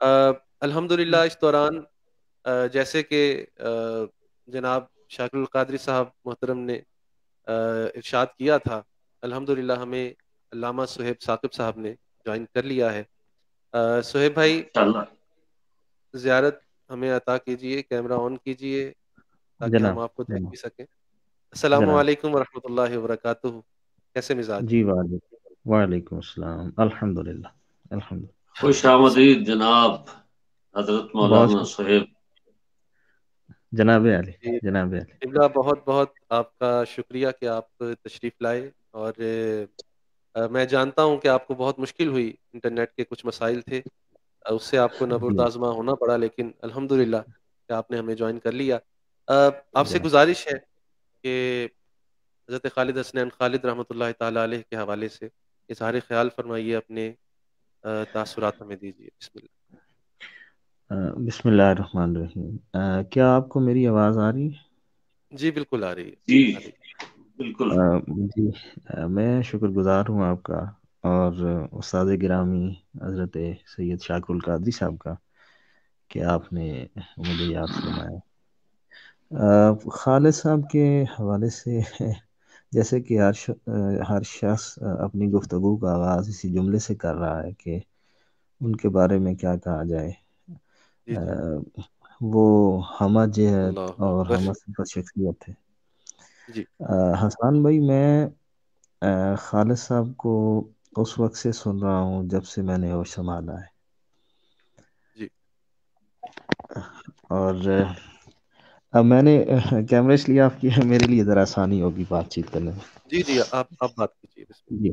الحمدللہ اس دوران جیسے کہ جناب شاکر القادری صاحب محترم نے ارشاد کیا تھا، الحمدللہ ہمیں علامہ صہیب ثاقب صاحب نے جوائن کر لیا ہے۔ صہیب بھائی ماشاءاللہ زیارت ہمیں عطا کیجئے، کیمرہ آن کیجئے تاکہ ہم جناب آپ کو دیکھ جناب بھی سکیں۔ السلام جناب علیکم ورحمۃ اللہ وبرکاتہ، کیسے مزاج؟ جی وعلیکم السلام، الحمدللہ الحمدللہ خوش آمدید جناب حضرت بہت مولانا صہیب۔ جناب علی جی جناب علی قبلہ، بہت بہت آپ کا شکریہ کہ آپ تشریف لائے، اور میں جانتا ہوں کہ آپ کو بہت مشکل ہوئی، انٹرنیٹ کے کچھ مسائل تھے، اس سے آپ کو نبرد جی آزما ہونا پڑا، لیکن الحمدللہ کہ آپ نے ہمیں جوائن کر لیا۔ آپ سے جناب گزارش ہے کہ حضرت خالد حسنین خالد رحمۃ اللہ تعالیٰ علیہ کے حوالے سے اظہار خیال فرمائیے، اپنے تاثرات ہمیں دیجیے، بسم اللہ۔ بسم اللہ الرحمن الرحیم۔ کیا آپ کو میری آواز آ رہی ہے؟ جی بالکل آ رہی ہے، جی آ رہی بالکل۔ جی میں شکر گزار ہوں آپ کا اور استاد گرامی حضرت سید شاکر القادری صاحب کا کہ آپ نے مجھے یاد فرمایا۔ خالد صاحب کے حوالے سے جیسے کہ ہر شخص اپنی گفتگو کا آغاز اسی جملے سے کر رہا ہے کہ ان کے بارے میں کیا کہا جائے۔ جی جی، وہ ہمہ جہت اللہ اور اکبر۔ ہمہ صفت شخصیت تھے۔ جی حسان بھائی، میں خالد صاحب کو اس وقت سے سن رہا ہوں جب سے میں نے ہوش سنبھالا ہے، جی اور اب میں نے کیمرہ اس لیے آف کیا ہے، میرے لیے ذرا آسانی ہوگی بات چیت کرنے میں۔ جی جی، آپ بات کیجیے، بسم جی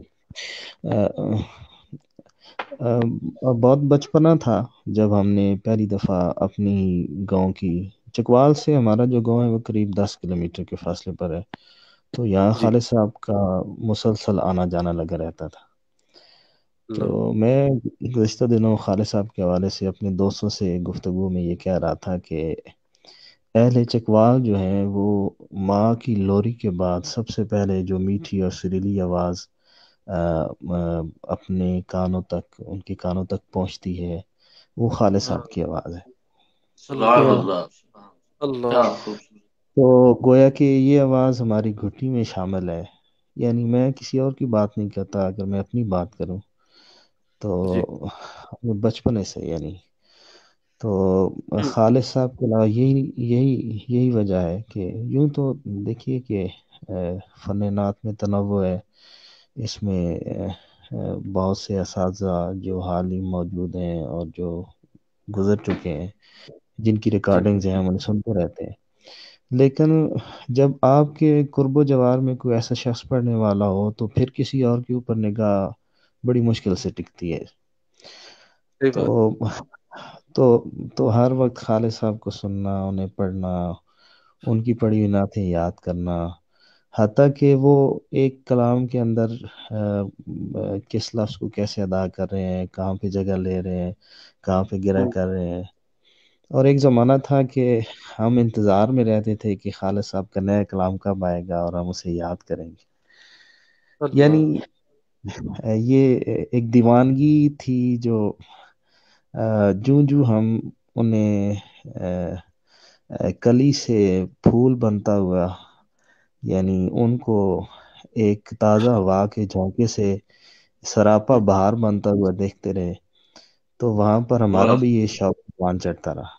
بہت بچپنا تھا جب ہم نے پہلی دفعہ اپنی گاؤں کی چکوال سے، ہمارا جو گاؤں ہے وہ قریب 10 کلومیٹر کے فاصلے پر ہے، تو یہاں اللہ۔ جی خالد صاحب کا مسلسل آنا جانا لگا رہتا تھا۔ اللہ، تو میں گزشتہ دنوں خالد صاحب کے حوالے سے اپنے دوستوں سے گفتگو میں یہ کہہ رہا تھا کہ اہل چکوال جو ہیں وہ ماں کی لوری کے بعد سب سے پہلے جو میٹھی اور سریلی آواز اپنے کانوں تک، ان کے کانوں تک پہنچتی ہے، وہ خالد صاحب کی آواز ہے۔ سبحان اللہ، اللہ، کیا اللہ، خوبصورت۔ تو گویا کہ یہ آواز ہماری گھٹی میں شامل ہے، یعنی میں کسی اور کی بات نہیں کرتا، اگر میں اپنی بات کروں تو جی بچپنے سے، یعنی تو ہم، خالد صاحب کے علاوہ یہی وجہ ہے کہ یوں تو دیکھیے کہ فن نعت میں تنوع ہے، اس میں بہت سے اساتذہ جو حال ہی موجود ہیں اور جو گزر چکے ہیں، جن کی جی ریکارڈنگز ہیں ہم انہیں سنتے رہتے ہیں، لیکن جب آپ کے قرب و جوار میں کوئی ایسا شخص پڑھنے والا ہو تو پھر کسی اور کے اوپر نگاہ بڑی مشکل سے ٹکتی ہے۔ صحیح تو بات۔ تو تو ہر وقت خالد صاحب کو سننا، انہیں پڑھنا، ان کی پڑھی ہوئی نعتیں یاد کرنا، حتیٰ کہ وہ ایک کلام کے اندر کس لفظ کو کیسے ادا کر رہے ہیں، کہاں پہ جگہ لے رہے ہیں، کہاں پہ گرا ہم، کر رہے ہیں۔ اور ایک زمانہ تھا کہ ہم انتظار میں رہتے تھے کہ خالد صاحب کا نیا کلام کب آئے گا اور ہم اسے یاد کریں گے۔ یعنی اللہ، یہ ایک دیوانگی تھی جو جوں جوں ہم انہیں کلی سے پھول بنتا ہوا، یعنی ان کو ایک تازہ ہوا کے جھونکے سے سراپا ہم، بہار بنتا ہوا دیکھتے رہے، تو وہاں پر ہمارا واہ، بھی یہ شوق مان چڑھتا رہا۔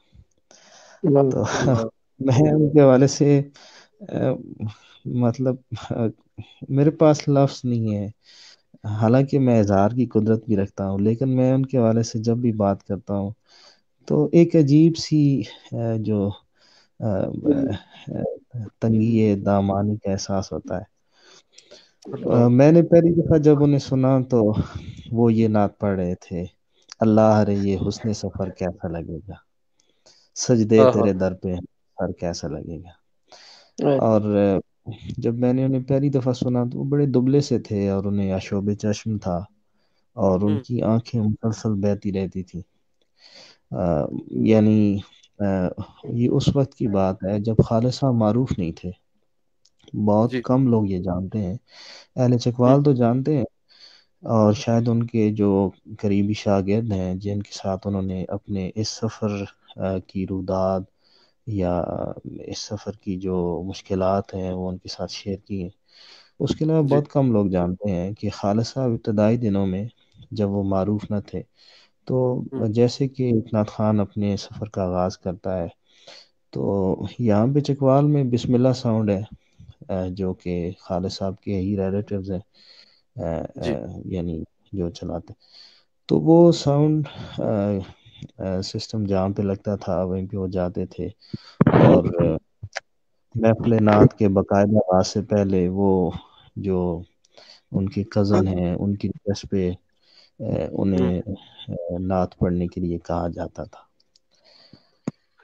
تو اللہ، میں ان کے حوالے سے آ، مطلب آ، میرے پاس لفظ نہیں ہے، حالانکہ میں اظہار کی قدرت بھی رکھتا ہوں، لیکن میں ان کے حوالے سے جب بھی بات کرتا ہوں تو ایک عجیب سی جو آ، آ، تنگی دامانی کا احساس ہوتا ہے۔ اللہ، میں نے پہلی دفعہ جب انہیں سنا تو وہ یہ نعت پڑھ رہے تھے: اللہ رے یہ حسن سفر کیسا لگے گا، سجدے آہا، تیرے در پہ سر کیسا لگے گا۔ ہم، اور جب میں نے انہیں پہلی دفعہ سنا تو وہ بڑے دبلے سے تھے اور انہیں آشوب چشم تھا اور ان کی آنکھیں مسلسل بہتی رہتی تھی۔ یعنی یہ اس وقت کی بات ہے جب خالد صاحب معروف نہیں تھے، بہت جی کم لوگ یہ جانتے ہیں، اہل ہم، چکوال تو جانتے ہیں اور شاید ان کے جو قریبی شاگرد ہیں جن کے ساتھ انہوں نے اپنے اس سفر کی روداد یا اس سفر کی جو مشکلات ہیں وہ ان کے ساتھ شیئر کی ہیں، اس کے علاوہ جی۔ بہت کم لوگ جانتے ہیں کہ خالد صاحب ابتدائی دنوں میں جب وہ معروف نہ تھے تو ہوں، جیسے کہ اقنات خان اپنے سفر کا آغاز کرتا ہے تو یہاں پہ چکوال میں بسم اللہ ساؤنڈ ہے، جو کہ خالد صاحب کے ہی ریلیٹیوز ہیں، جی۔ یعنی جو چلاتے، تو وہ ساؤنڈ سسٹم جہاں پہ لگتا تھا وہیں پہ وہ جاتے تھے، اور محفل نعت کے باقاعدہ آغاز سے پہلے وہ جو ان کے کزن ہیں ان کی ڈریس پہ ہوں، انہیں نعت پڑھنے کے لیے کہا جاتا تھا۔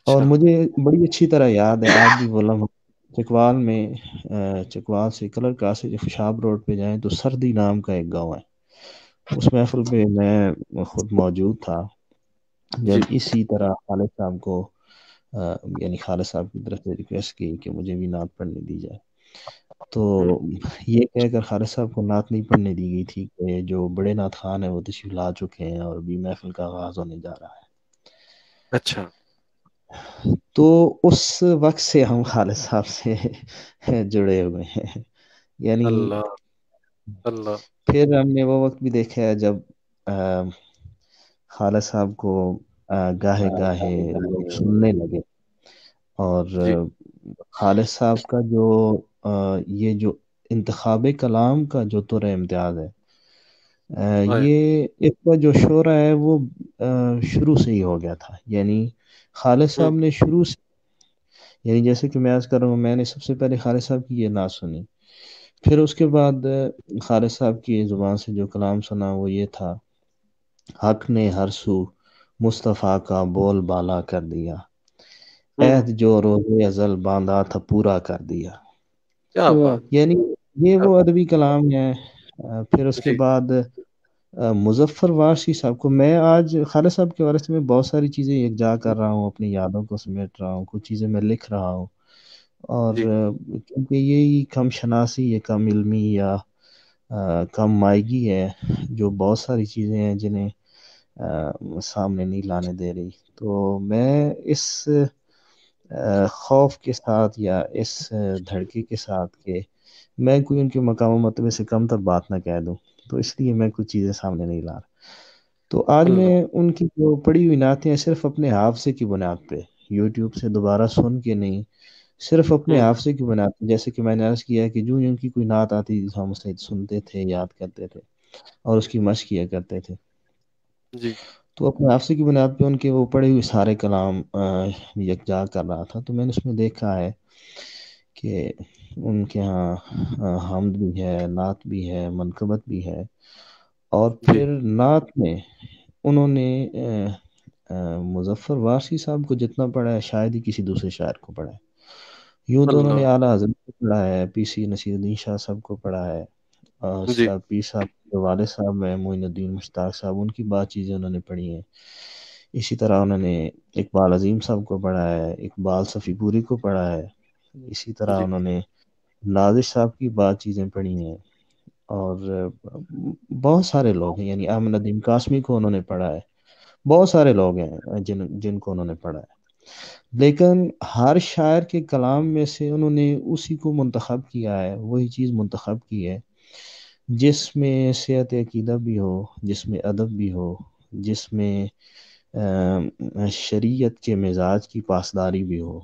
اور اچھا۔ مجھے بڑی اچھی طرح یاد ہے آج بھی، وہ لمحہ چکوال میں چکوال سے کلر کاس سے خوشاب روڈ پہ جائیں تو سردی نام کا ایک گاؤں ہے، اس محفل پہ میں خود موجود تھا جب جی۔ اسی طرح خالد صاحب کو یعنی خالد صاحب کی طرف سے ریکویسٹ کی کہ مجھے بھی نعت پڑھنے دی جائے، تو ہوں، یہ کہہ کر خالد صاحب کو نعت نہیں پڑھنے دی گئی تھی کہ جو بڑے نعت خان ہیں وہ تشریف لا چکے ہیں اور بھی محفل کا آغاز ہونے جا رہا ہے۔ اچھا۔ تو اس وقت سے ہم خالد صاحب سے جڑے ہوئے ہیں، یعنی اللہ اللہ۔ پھر ہم نے وہ وقت بھی دیکھا ہے جب خالد صاحب کو گاہے گاہے لوگ سننے لگے، اور جی۔ خالد صاحب کا جو یہ جو انتخاب کلام کا جو طور امتیاز ہے، آیا۔ یہ اس کا جو شعرا ہے وہ شروع سے ہی ہو گیا تھا، یعنی خالد ہوں، صاحب نے شروع سے، یعنی جیسے کہ میں عرض کر رہا ہوں میں نے سب سے پہلے خالد صاحب کی یہ نعت سنی، پھر اس کے بعد خالد صاحب کی زبان سے جو کلام سنا وہ یہ تھا: حق نے ہر سو مصطفیٰ کا بول بالا کر دیا، ہوں، عہد جو روز ازل باندھا تھا پورا کر دیا۔ کیا بات! یعنی یہ کیا وہ بات! ادبی کلام ہے۔ پھر اس کے جی۔ بعد مظفر وارسی صاحب کو میں آج خالد صاحب کے بارے میں بہت ساری چیزیں یکجا کر رہا ہوں، اپنی یادوں کو سمیٹ رہا ہوں، کچھ چیزیں میں لکھ رہا ہوں، اور جی۔ کیونکہ یہی کم شناسی یا کم علمی یا کم مائگی ہے جو بہت ساری چیزیں ہیں جنہیں سامنے نہیں لانے دے رہی، تو میں اس خوف کے ساتھ یا اس دھڑکے کے ساتھ کہ میں کوئی ان کے مقام و مرتبے سے کم تر بات نہ کہہ دوں، تو اس لیے میں کچھ چیزیں سامنے نہیں لا رہا۔ تو آج اللہ۔ میں ان کی جو پڑھی ہوئی نعتیں ہیں صرف اپنے حافظے کی بنیاد پہ، یوٹیوب سے دوبارہ سن کے نہیں، صرف اپنے ہوں، حافظے کی بنیاد پہ، جیسے کہ میں نے عرض کیا کہ جو ان کی کوئی نعت آتی تھی ہم اسے سنتے تھے، یاد کرتے تھے اور اس کی مشق کیا کرتے تھے، جی۔ تو اپنے حافظے کی بنیاد پہ ان کے وہ پڑھے ہوئے سارے کلام یکجا کر رہا تھا، تو میں نے اس میں دیکھا ہے کہ ان کے ہاں حمد بھی ہے، نعت بھی ہے، منقبت بھی ہے، اور جی۔ پھر نعت میں انہوں نے مظفر وارسی صاحب کو جتنا پڑھا ہے شاید ہی کسی دوسرے شاعر کو پڑھا ہے۔ یوں تو انہوں اللہ۔ نے اعلیٰ حضرت کو پڑھا ہے، پی سی نصیر الدین شاہ صاحب کو پڑھا ہے، اور جی۔ پیر صاحب کے والد صاحب ہیں معین الدین مشتاق صاحب، ان کی بات چیزیں انہوں نے پڑھی ہیں۔ اسی طرح انہوں نے اقبال عظیم صاحب کو پڑھا ہے، اقبال صفی پوری کو پڑھا ہے، اسی طرح جی۔ انہوں نے نازش صاحب کی بات چیزیں پڑھی ہیں، اور بہت سارے لوگ ہیں، یعنی احمد ندیم قاسمی کو انہوں نے پڑھا ہے، بہت سارے لوگ ہیں جن کو انہوں نے پڑھا ہے، لیکن ہر شاعر کے کلام میں سے انہوں نے اسی کو منتخب کیا ہے، وہی چیز منتخب کی ہے جس میں صحت عقیدہ بھی ہو، جس میں ادب بھی ہو، جس میں شریعت کے مزاج کی پاسداری بھی ہو،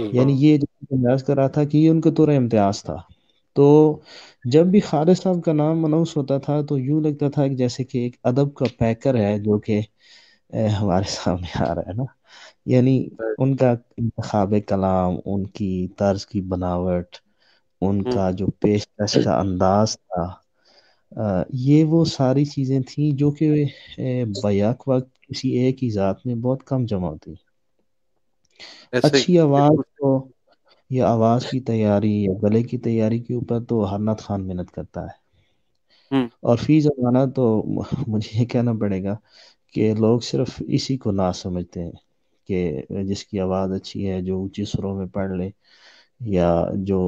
یعنی اللہ۔ یہ جو انداز کر رہا تھا کہ یہ ان کا طور امتیاز تھا۔ تو جب بھی خالد صاحب کا نام اناؤنس ہوتا تھا تو یوں لگتا تھا کہ جیسے کہ ایک ادب کا پیکر ہے جو کہ ہمارے سامنے آ رہا ہے نا، یعنی ان کا انتخاب کلام، ان کی طرز کی بناوٹ، ان ہوں، کا جو پیشکش کا انداز تھا، یہ وہ ساری چیزیں تھیں جو کہ بیک وقت کسی ایک ہی ذات میں بہت کم جمع ہوتی۔ ایسے ہی اچھی آواز بالکل۔ تو یا آواز کی تیاری یا گلے کی تیاری کے اوپر تو ہر نعت خان محنت کرتا ہے، ہوں، اور فی زمانہ تو مجھے یہ کہنا پڑے گا کہ لوگ صرف اسی کو نہ سمجھتے ہیں کہ جس کی آواز اچھی ہے، جو اونچی سروں میں پڑھ لے، یا جو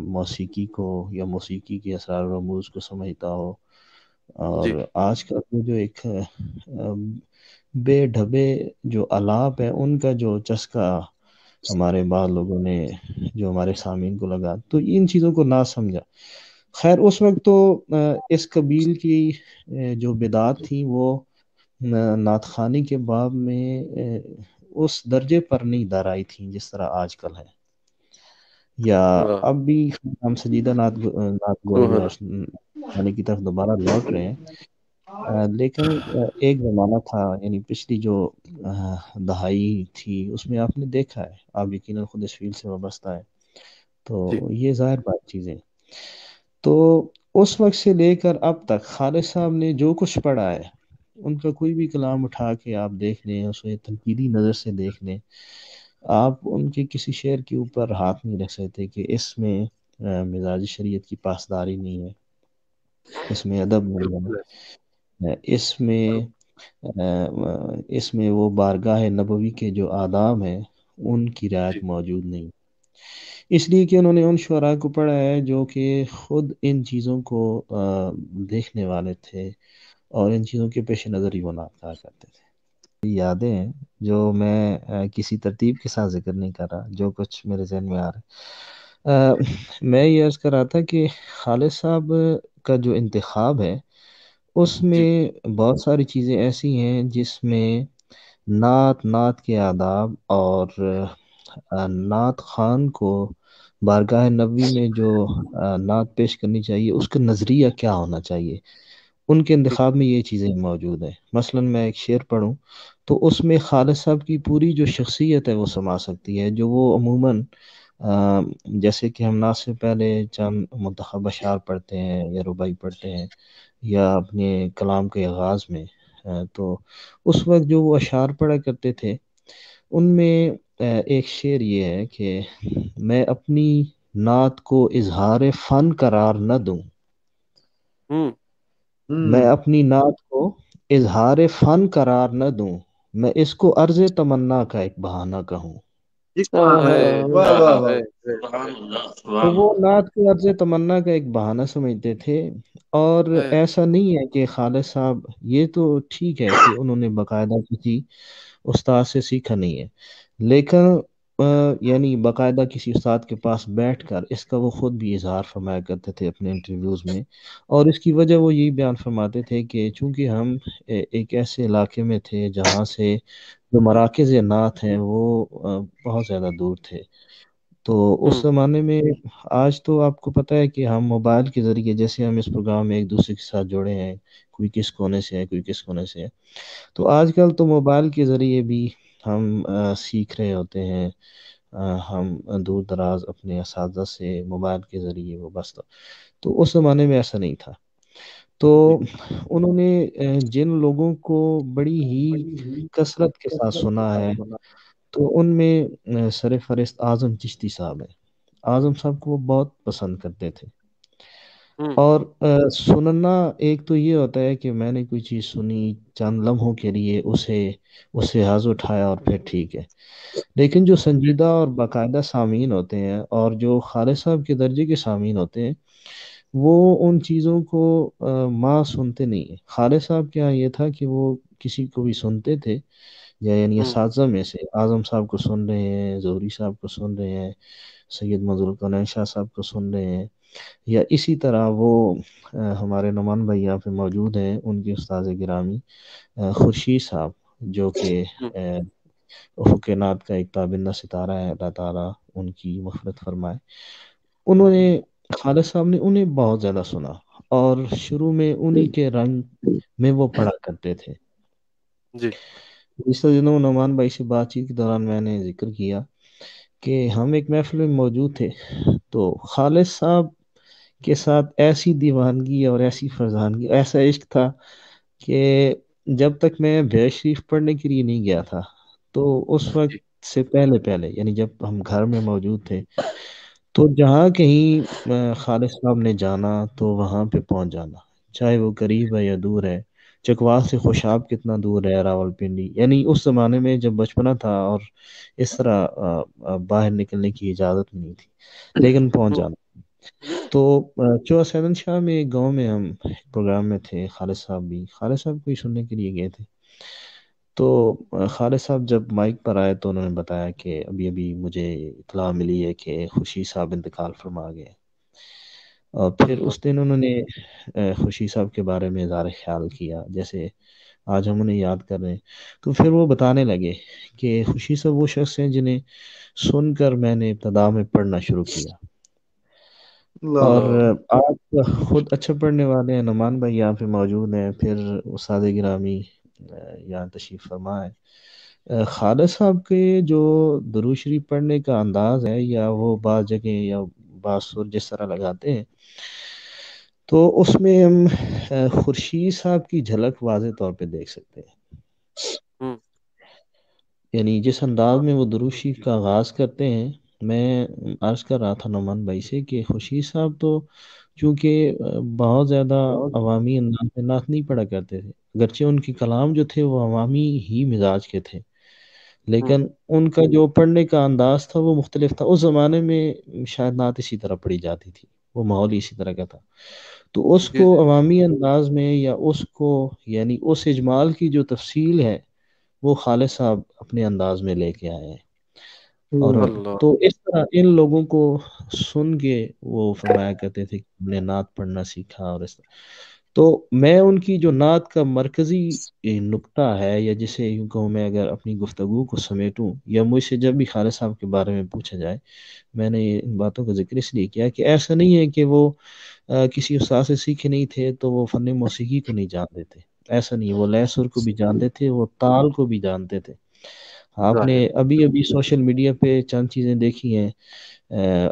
موسیقی کو یا موسیقی کے اسرار و رموز کو سمجھتا ہو، اور جی آج کا جو ایک بے ڈھبے جو آلات ہیں ان کا جو چسکا ہمارے بعض لوگوں نے جو ہمارے سامعین کو لگا تو ان چیزوں کو نہ سمجھا. خیر اس وقت تو اس قبیل کی جو بدعات تھی وہ نعت خوانی کے باب میں اس درجے پر نہیں درائی تھیں جس طرح آج کل ہے، یا واہ اب بھی ہم سجیدہ نعت گوئی سبحان اور خوانی کی طرف دوبارہ لوٹ رہے ہیں. لیکن ایک زمانہ تھا، یعنی پچھلی جو دہائی تھی اس میں آپ نے دیکھا ہے، آپ یقیناً خود اس فیلڈ سے وابستہ ہے تو جی یہ ظاہر بات چیزیں. تو اس وقت سے لے کر اب تک خالد صاحب نے جو کچھ پڑھا ہے، ان کا کوئی بھی کلام اٹھا کے آپ دیکھ لیں، اسے تنقیدی نظر سے دیکھ لیں، آپ ان کے کسی شعر کے اوپر ہاتھ نہیں رکھ سکتے کہ اس میں مزاج شریعت کی پاسداری نہیں ہے، اس میں ادب نہیں بالکل ایسا ہے، اس میں وہ بارگاہ نبوی کے جو آداب ہیں ان کی جی رعایت موجود نہیں، اس لیے کہ انہوں نے ان شعراء کو پڑھا ہے جو کہ خود ان چیزوں کو دیکھنے والے تھے اور ان چیزوں کے پیش نظر ہی وہ نعت کہا کرتے تھے. یادیں ہیں جو میں کسی ترتیب کے ساتھ ذکر نہیں کر رہا، جو کچھ میرے ذہن میں آ رہا ہے. میں یہ عرض کر رہا تھا کہ خالد صاحب کا جو انتخاب ہے اس جی میں بہت ساری چیزیں ایسی ہیں جس میں نعت کے آداب اور نعت خان کو بارگاہ نبوی میں جو نعت پیش کرنی چاہیے اس کا نظریہ کیا ہونا چاہیے، ان کے ٹھیک انتخاب میں یہ چیزیں موجود ہیں. مثلا میں ایک شعر پڑھوں تو اس میں خالد صاحب کی پوری جو شخصیت ہے وہ سما سکتی ہے، جو وہ عموماً جیسے کہ ہم نعت سے پہلے چند منتخب اشعار پڑھتے ہیں یا ربائی پڑھتے ہیں یا اپنے کلام کے آغاز میں، تو اس وقت جو وہ اشعار پڑھا کرتے تھے ان میں ایک شعر یہ ہے کہ میں اپنی نعت کو اظہار فن قرار نہ دوں، ہوں میں اپنی نعت کو اظہار فن قرار نہ دوں، میں اس کو عرض تمنا کا ایک بہانہ کہوں. یہ کہاں ہے، واہ ہے واہ ہے واہ، ہے سبحان ہے اللہ تو سبحان وہ اللہ. نعت کو عرض تمنا کا ایک بہانہ سمجھتے تھے. اور ہے ایسا نہیں ہے کہ خالد صاحب، یہ تو ٹھیک ہے کہ انہوں نے باقاعدہ کسی استاد سے سیکھا نہیں ہے، لیکن یعنی باقاعدہ کسی استاد کے پاس بیٹھ کر اس کا وہ خود بھی اظہار فرمایا کرتے تھے اپنے انٹرویوز میں. اور اس کی وجہ وہ یہی بیان فرماتے تھے کہ چونکہ ہم ایک ایسے علاقے میں تھے جہاں سے جو مراکز نعت ہیں وہ بہت زیادہ دور تھے. تو اس ہوں زمانے میں، آج تو آپ کو پتہ ہے کہ ہم موبائل کے ذریعے جیسے ہم اس پروگرام میں ایک دوسرے کے ساتھ جڑے ہیں، کوئی کس کونے سے ہے کوئی کس کونے سے ہے، تو آج کل تو موبائل کے ذریعے بھی ہم سیکھ رہے ہوتے ہیں. ہم دور دراز اپنے اساتذہ سے موبائل کے ذریعے وابستہ، تو اس زمانے میں ایسا نہیں تھا. تو جی انہوں نے جن لوگوں کو بڑی ہی کثرت کے ساتھ سنا ہے تو ان میں سر فہرست اعظم چشتی صاحب ہیں. اعظم صاحب کو وہ بہت پسند کرتے تھے. ہوں اور سننا ایک تو یہ ہوتا ہے کہ میں نے کوئی چیز سنی چند لمحوں کے لیے، اسے حاض اٹھایا اور پھر ٹھیک ہے، لیکن جو سنجیدہ اور باقاعدہ سامعین ہوتے ہیں اور جو خالد صاحب کے درجے کے سامعین ہوتے ہیں وہ ان چیزوں کو ماں سنتے نہیں ہیں. خالد صاحب کیا یہ تھا کہ وہ کسی کو بھی سنتے تھے، یا یعنی ہوں اساتذہ میں سے اعظم صاحب کو سن رہے ہیں، زہری صاحب کو سن رہے ہیں، سید منظور القرنین شاہ صاحب کو سن رہے ہیں، یا اسی طرح وہ ہمارے نعمان بھائی یہاں پہ موجود ہیں، ان کے استاد گرامی خورشید صاحب جو کہ ہوں افق نعت کا ایک تابندہ ستارہ ہے، اللہ تعالیٰ ان کی مغفرت فرمائے. انہوں نے خالد صاحب نے انہیں بہت زیادہ سنا اور شروع میں انہی کے رنگ میں وہ پڑھا کرتے تھے. جی اس دنوں نعمان بھائی سے بات چیت کے دوران میں نے ذکر کیا کہ ہم ایک محفل میں موجود تھے تو خالد صاحب کے ساتھ ایسی دیوانگی اور ایسی فرزانگی، ایسا عشق تھا کہ جب تک میں بیت شریف پڑھنے کے لیے نہیں گیا تھا تو اس وقت جی سے پہلے یعنی جب ہم گھر میں موجود تھے تو جہاں کہیں خالد صاحب نے جانا تو وہاں پہ پہنچ جانا، چاہے وہ قریب ہے یا دور ہے. چکوال سے خوشاب کتنا دور ہے، راول پنڈی، یعنی اس زمانے میں جب بچپنا تھا اور اس طرح باہر نکلنے کی اجازت نہیں تھی لیکن پہنچ ہوں جانا. تو چو سیدن شاہ میں ایک گاؤں میں ہم ایک پروگرام میں تھے، خالد صاحب کو ہی سننے کے لیے گئے تھے. تو خالد صاحب جب مائک پر آئے تو انہوں نے بتایا کہ ابھی ابھی مجھے اطلاع ملی ہے کہ خوشی صاحب انتقال فرما گئے. اور پھر اللہ اس دن انہوں نے خوشی صاحب کے بارے میں اظہار خیال کیا، جیسے آج ہم انہیں یاد کر رہے ہیں. تو پھر وہ بتانے لگے کہ خوشی صاحب وہ شخص ہیں جنہیں سن کر میں نے ابتدا میں پڑھنا شروع کیا. اور اللہ آپ خود اچھا پڑھنے والے ہیں، نعمان بھائی یہاں پہ موجود ہیں، پھر استاد گرامی یہاں تشریف فرما ہے. خالد صاحب کے جو درود شریف پڑھنے کا انداز ہے، یا وہ بعض جگہ یا بعض سر جس طرح لگاتے ہیں، تو اس میں ہم خورشید صاحب کی جھلک واضح طور پہ دیکھ سکتے ہیں. ہوں یعنی جس انداز میں وہ درود شریف کا آغاز کرتے ہیں، میں عرض کر رہا تھا نعمان بھائی سے کہ خورشید صاحب تو چونکہ بہت زیادہ عوامی انداز میں نعت نہیں پڑھا کرتے تھے، اگرچہ ان کے کلام جو تھے وہ عوامی ہی مزاج کے تھے، ہوں لیکن ان کا جو پڑھنے کا انداز تھا وہ مختلف تھا. اس زمانے میں شاید نعت اسی طرح پڑھی جاتی تھی، وہ ماحول ہی اسی طرح کا تھا. تو اس جی کو جی عوامی انداز میں، یا اس کو یعنی اس اجمال کی جو تفصیل ہے، وہ خالد صاحب اپنے انداز میں لے کے آئے ہیں. اور اللہ تو اس طرح ان لوگوں کو سن کے وہ فرمایا کرتے تھے کہ ہم نے نعت پڑھنا سیکھا. اور اس طرح تو میں ان کی جو نعت کا مرکزی نقطہ ہے، یا جسے یوں کہوں میں اگر اپنی گفتگو کو سمیٹوں، یا مجھ سے جب بھی خالد صاحب کے بارے میں پوچھا جائے، میں نے ان باتوں کا ذکر اس لیے کیا کہ ایسا نہیں ہے کہ وہ کسی استاد سے سیکھے نہیں تھے تو وہ فن موسیقی کو نہیں جانتے تھے. ایسا نہیں، وہ لے سر کو بھی جانتے تھے، وہ تال کو بھی جانتے تھے. آپ نے ظاہر ابھی ابھی سوشل میڈیا پہ چند چیزیں دیکھی ہیں،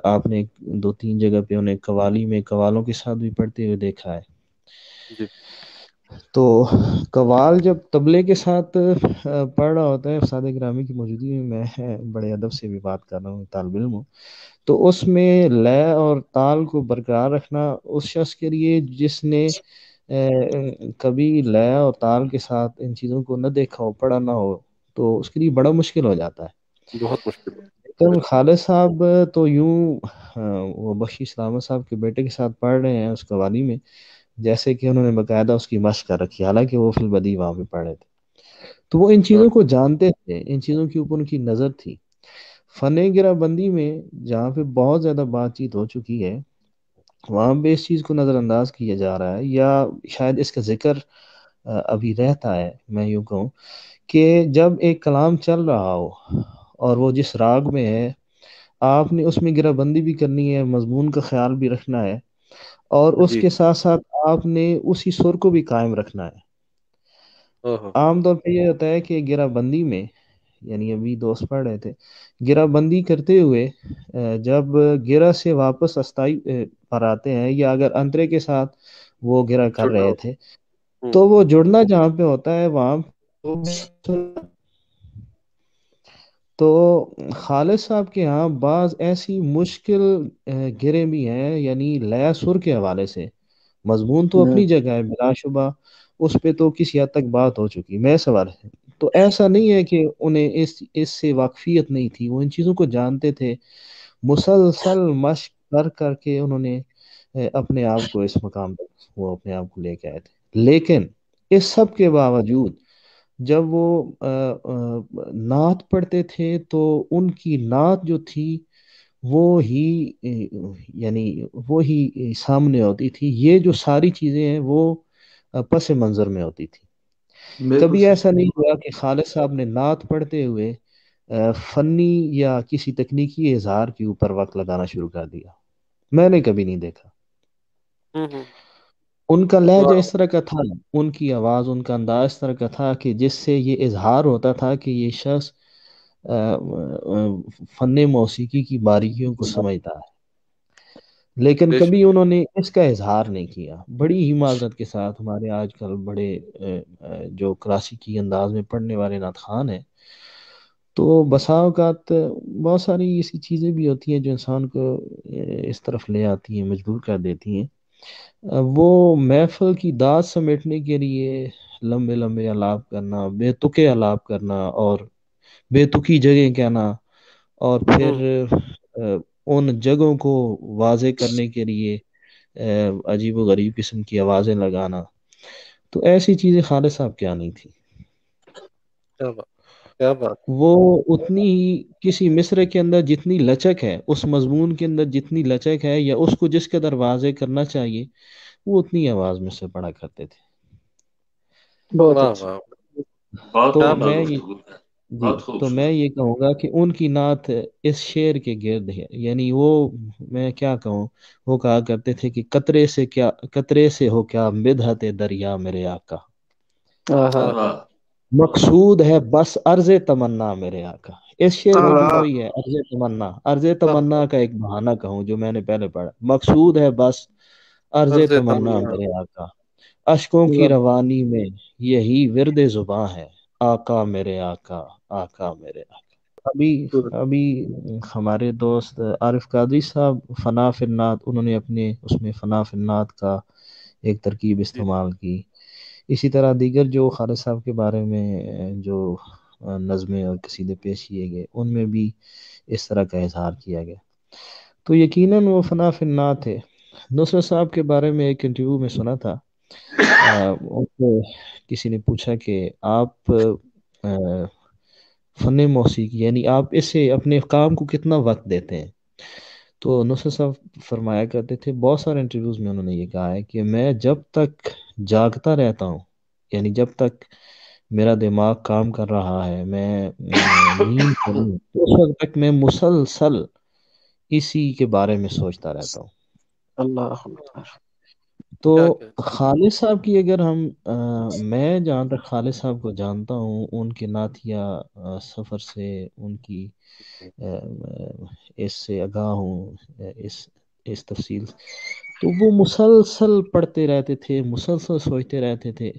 آپ نے دو تین جگہ پہ انہیں قوالی میں قوالوں کے ساتھ بھی پڑھتے ہوئے دیکھا ہے. جی تو قوال جب طبلے کے ساتھ پڑھ رہا ہوتا ہے استاد گرامی کی موجودگی میں بڑے ادب سے بھی بات کر رہا ہوں، طالب علم ہوں، تو اس میں لے اور تال کو برقرار رکھنا اس شخص کے لیے جس نے کبھی لے اور تال کے ساتھ ان چیزوں کو نہ دیکھا ہو، پڑھا نہ ہو، تو اس کے لیے بڑا مشکل ہو جاتا ہے. بہت مشکل ہے لیکن بالکل خالد صاحب تو یوں وہ بخشی سلامت صاحب کے بیٹے کے ساتھ پڑھ رہے ہیں اس قوالی میں، جیسے کہ انہوں نے باقاعدہ اس کی مشق کر رکھی، حالانکہ وہ فی البدی وہاں پہ پڑھ رہے تھے. تو وہ ان چیزوں کو جانتے تھے، ان چیزوں کے اوپر ان کی نظر تھی. فن گرہ بندی میں جہاں پہ بہت زیادہ بات چیت ہو چکی ہے، وہاں پہ اس چیز کو نظر انداز کیا جا رہا ہے، یا شاید اس کا ذکر ابھی رہتا ہے. میں یوں کہوں کہ جب ایک کلام چل رہا ہو اور وہ جس راگ میں ہے، آپ نے اس میں گرہ بندی بھی کرنی ہے، مضمون کا خیال بھی رکھنا ہے، اور اس جی کے ساتھ ساتھ آپ نے اسی سر کو بھی قائم رکھنا ہے. اوہ عام طور پہ یہ ہوتا ہے کہ گرہ بندی میں، یعنی ابھی دوست پڑھ رہے تھے، گرہ بندی کرتے ہوئے جب گرہ سے واپس استائی پر آتے ہیں، یا اگر انترے کے ساتھ وہ گرہ کر جڑنا رہے ہوتا تھے، ہوں تو وہ جڑنا جہاں پہ ہوتا ہے وہاں تو خالد صاحب کے ہاں بعض ایسی مشکل گرے بھی ہیں، یعنی لے سر کے حوالے سے. مضمون تو اپنی جگہ ہے بلا شبہ، اس پہ تو کسی حد تک بات ہو چکی. میں سوال ہے تو ایسا نہیں ہے کہ انہیں اس سے واقفیت نہیں تھی، وہ ان چیزوں کو جانتے تھے. مسلسل مشق کر کر کے انہوں نے اپنے آپ کو اس مقام تک وہ اپنے آپ کو لے کے آئے تھے. لیکن اس سب کے باوجود جب وہ نعت پڑھتے تھے تو ان کی نعت جو تھی وہ ہی یعنی وہ ہی سامنے ہوتی تھی. یہ جو ساری چیزیں ہیں وہ پس منظر میں ہوتی تھی. بالکل کبھی صحیح. ایسا نہیں ہوا کہ خالد صاحب نے نعت پڑھتے ہوئے فنی یا کسی تکنیکی اظہار کے اوپر وقت لگانا شروع کر دیا. میں نے کبھی نہیں دیکھا. ہوں ان کا لہجہ واہ اس طرح کا تھا، ان کی آواز، ان کا انداز اس طرح کا تھا کہ جس سے یہ اظہار ہوتا تھا کہ یہ شخص فن موسیقی کی باریکیوں کو سمجھتا ہے. لیکن بے شک کبھی انہوں نے اس کا اظہار نہیں کیا. بڑی ہی معذرت کے ساتھ ہمارے آج کل بڑے جو کلاسیکی انداز میں پڑھنے والے نعت خوان ہیں، تو بسا اوقات بہت ساری ایسی چیزیں بھی ہوتی ہیں جو انسان کو اس طرف لے آتی ہیں، مجبور کر دیتی ہیں. وہ محفل کی داد سمیٹنے کے لیے لمبے لمبے آلاب کرنا، بے تکے آلاب کرنا، اور بے تکی جگہ کہنا، اور پھر ہوں ان جگہوں کو واضح کرنے کے لیے عجیب و غریب قسم کی آوازیں لگانا، تو ایسی چیزیں خالد صاحب کیا نہیں تھی. کیا بات، کیا بات. وہ اتنی ہی کسی مصرع کے اندر جتنی لچک ہے، اس مضمون کے اندر جتنی لچک ہے، یا اس کو جس قدر واضح کرنا چاہیے، وہ اتنی آواز میں سے پڑھا کرتے تھے. بہت واہ اچھا. واہ. بہت تو کیا عمدہ بات. میں یہ گفتگو ہے، جی بہت تو میں خوبصورت. یہ کہوں گا کہ ان کی نعت اس شعر کے گرد ہے. یعنی وہ، میں کیا کہوں، وہ کہا کرتے تھے کہ قطرے سے ہو کیا مدحت دریا میرے آقا، آہا. آہا. مقصود ہے بس عرض تمنا میرے آقا. اس شعر میں بھی اللہ. وہی ہے، عرض تمنا. عرض واہ تمنا واہ. کا ایک بہانہ کہوں جو میں نے پہلے پڑھا، مقصود ہے بس عرض عرض تمنا تمنا. میرے آقا، اشکوں کی اللہ. روانی میں یہی ورد زباں ہے، آقا میرے آقا، آقا میرے آقا. ابھی ابھی ہمارے دوست عارف قادری صاحب فنا فی النعت، انہوں نے اپنے اس میں فنا فی النعت کا ایک ترکیب جی. استعمال کی. اسی طرح دیگر جو خالد صاحب کے بارے میں جو نظمیں اور قصیدے پیش کیے گئے، ان میں بھی اس طرح کا اظہار کیا گیا. تو یقیناً وہ فنا فی النعت ہے. نصرت صاحب کے بارے میں ایک انٹرویو میں سنا تھا، ان کو کسی نے پوچھا کہ آپ فن موسیقی، یعنی آپ اسے اپنے کام کو کتنا وقت دیتے ہیں؟ تو نصرت صاحب فرمایا کرتے تھے، بہت سارے انٹرویوز میں انہوں نے یہ کہا ہے کہ میں جب تک جاگتا رہتا ہوں، یعنی جب تک میرا دماغ کام کر رہا ہے، میں نیند سے نہیں، تو اس وقت تک میں مسلسل اسی کے بارے میں سوچتا رہتا ہوں. اللہ اکبر. تو کیا کیا. خالد صاحب کی اگر ہم میں جہاں تک خالد صاحب کو جانتا ہوں، ان کے نعتیہ سفر سے، ان کی اس سے آگاہ ہوں، اس تفصیل سے، تو وہ مسلسل پڑھتے رہتے تھے، مسلسل سوچتے رہتے تھے.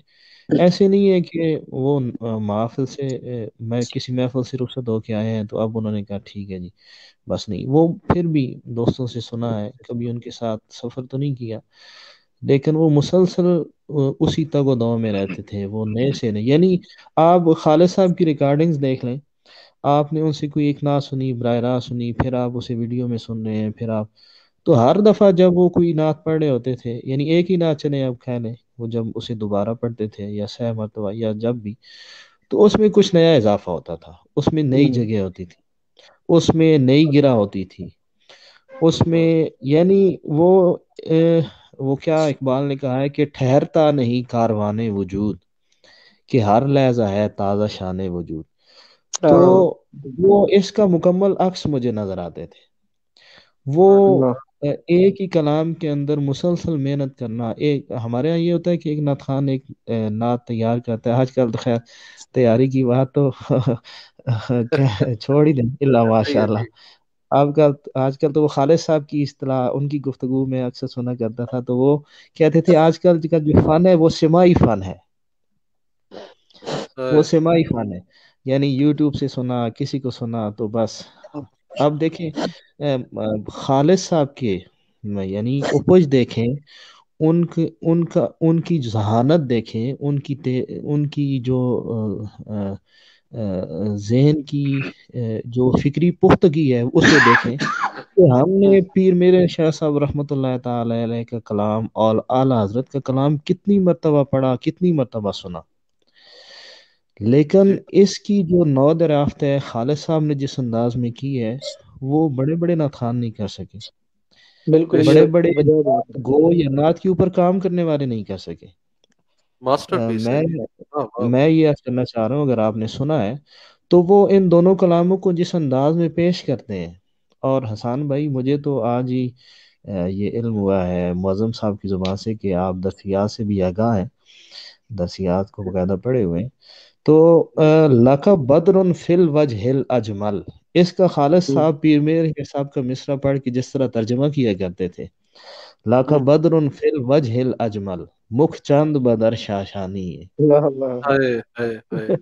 ایسے نہیں ہے کہ وہ محفل سے میں کسی محفل سے رخصت ہو کے آئے ہیں تو اب انہوں نے کہا ٹھیک ہے جی بس. نہیں، وہ پھر بھی دوستوں سے سنا ہے، کبھی ان کے ساتھ سفر تو نہیں کیا، لیکن وہ مسلسل اسی تگ و دو میں رہتے تھے. وہ نئے سے نہیں، یعنی آپ خالد صاحب کی ریکارڈنگز دیکھ لیں، آپ نے ان سے کوئی ایک نعت سنی، براہ راست سنی، پھر آپ اسے ویڈیو میں سن رہے ہیں، پھر آپ، تو ہر دفعہ جب وہ کوئی نعت پڑھ رہے ہوتے تھے، یعنی ایک ہی نعت چلے اب کہہ لیں، وہ جب اسے دوبارہ پڑھتے تھے یا 6 مرتبہ یا جب بھی، تو اس میں کچھ نیا اضافہ ہوتا تھا، اس میں نئی جگہ ہوتی تھی، اس میں نئی گرہ ہوتی تھی، اس میں، یعنی وہ کیا اقبال نے کہا ہے کہ ٹھہرتا نہیں کاروان وجود، کہ ہر لحظہ ہے تازہ شان وجود. تو وہ اس کا مکمل عکس مجھے نظر آتے تھے. وہ اللہ. ایک ہی کلام کے اندر مسلسل محنت کرنا. ایک ہمارے یہاں یہ ہوتا ہے کہ ایک نعت خوان ایک نعت تیار کرتا ہے. آج کل تو خیر تیاری کی بات تو چھوڑ ہی دیں، اللہ صحیح ماشاء ہے. اللہ. جی. آج کل تو وہ خالد صاحب کی اصطلاح ان کی گفتگو میں اکثر سنا کرتا تھا، تو وہ کہتے تھے آج کل کا جو فن ہے وہ سماعی فن ہے، وہ سماعی فن ہے. یعنی یوٹیوب سے سنا، کسی کو سنا تو بس. اب دیکھیں خالد صاحب کے یعنی اپج دیکھیں، ان کی ذہانت دیکھیں، ان کی جو ذہن کی جو فکری پختگی ہے اسے دیکھیں. کہ ہم نے پیر میرے شاہ صاحب رحمۃ اللہ تعالی علیہ کا کلام اور اعلیٰ حضرت کا کلام کتنی مرتبہ پڑھا، کتنی مرتبہ سنا، لیکن جی. اس کی جو نو دریافت ہے خالد صاحب نے جس انداز میں کی ہے، وہ بڑے بڑے نعت خوان نہیں کر سکے، بالکل بے یہ بڑے شک. بڑے وجہ بات نعت گو یا نعت کے اوپر کام کرنے والے نہیں کر سکے. ماسٹر پیس ہے. میں واہ واہ. میں یہ عرض کرنا چاہ رہا ہوں، اگر آپ نے سنا ہے تو وہ ان دونوں کلاموں کو جس انداز میں پیش کرتے ہیں. اور حسان بھائی، مجھے تو آج ہی یہ علم ہوا ہے معظم صاحب کی زبان سے کہ آپ درسیات سے بھی آگاہ ہیں، درسیات کو باقاعدہ پڑھے ہوئے ہیں. تو لقب بدر فی الوجہ الاجمل، اس کا خالد ہے. صاحب پیر میر صاحب کا مصرع پڑھ کے جس طرح ترجمہ کیا کرتے تھے، لاکھ بدر فی الوجہ الاجمل، مکھ چاند بدر شاشانی ہے. اللہ اللہ. ہائے ہائے ہائے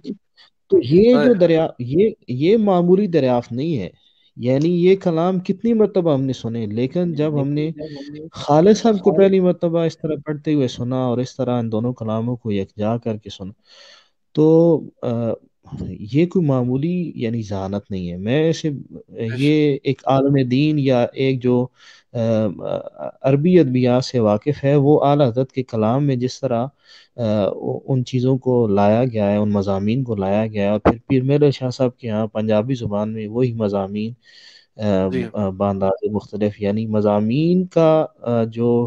تو یہ ہائے. جو یہ معمولی دریافت نہیں ہے. یعنی یہ کلام کتنی مرتبہ ہم نے سنے، لیکن جب ہم نے خالد صاحب کو پہلی مرتبہ اس طرح پڑھتے ہوئے سنا اور اس طرح ان دونوں کلاموں کو یکجا کر کے سنا، تو یہ کوئی معمولی یعنی ذہانت نہیں ہے. میں اسے یہ ایک عالم دین یا ایک جو عربی ادبیات سے واقف ہے وہ اعلیٰ حضرت کے کلام میں جس طرح ان چیزوں کو لایا گیا ہے، ان مضامین کو لایا گیا ہے، اور پھر پیر میرے شاہ صاحب کے یہاں پنجابی زبان میں وہی مضامین جی بانداز مختلف، یعنی مضامین کا جو